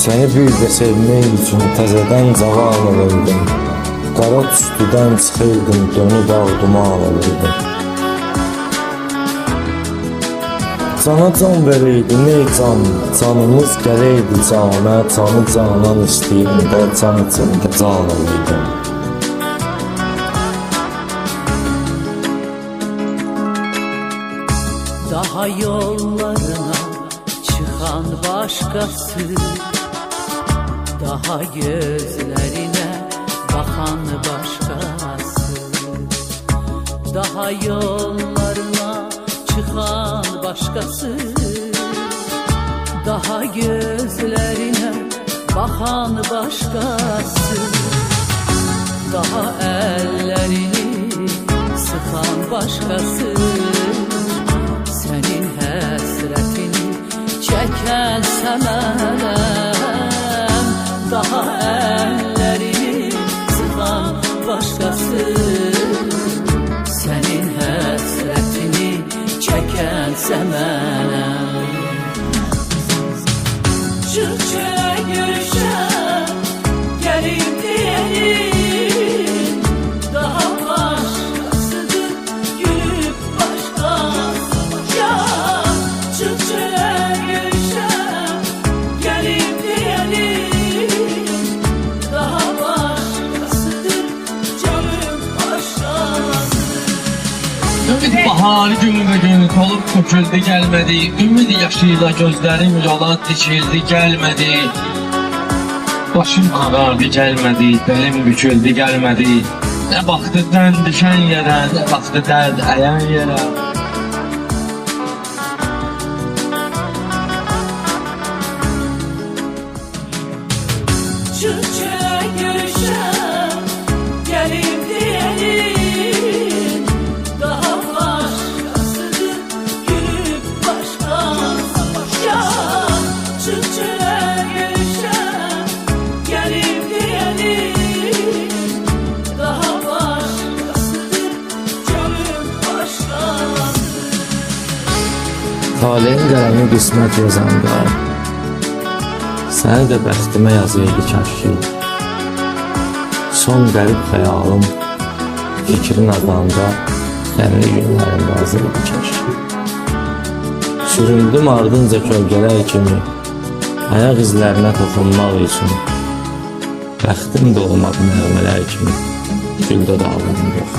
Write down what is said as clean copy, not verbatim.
Seni bir də sevmək üçün təzədən cavan olurdum. Qara tüstüdən çıxırdım, dönüb ağdıma alırdım. Cana can verirdi, ne can, canımız gəlirdi cana, canı canan istəyirdi, can içində can olurdu. Daha yollarına çıkan başkası, daha gözlerine bakan başkası, daha yollarına çıkan başkası, daha gözlerine bakan başkası, daha ellerini sıkan başkası, senin həsrətini çəkən səmələm, daha əllərini sıxan başqası, senin həsrətini çəkən səmələm. Çırçıya görüşəm, gəlim deyəlim, daha başqasıdır gülüb başqası. Ya çırçıya görüşəm, gəlim deyəlim, daha başqasıdır gülüb başqası. Ümid bahar gün ve gün olup töküldü gelmedi. Ümid yaşıyla gözlerim yola dikildi gelmedi. Başım ağardı gelmedi, belim büküldü gelmedi. Ne baktı dən düşən yerə, ne baktı dərd əyən yerə. Çırçıya görüşəm, gəlim deyəlim, daha başqasıdır gülüb başqası. Ya çırçıya görüşəm, gəlim deyəlim, daha başqasıdır gülüb başqası. Talehin qələmi qismət yazanda, səni də bəxtimə yazıydı kəşki. Son qərib xəyalım, fikrin adanda, qənli günlərim razıydı kəşki. Süründüm ardınca kölgələr kimi, ayaq izlərinə toxunmaq üçün. Bəxtim də olmadı nəğmələr kimi, güldə dağılım yox.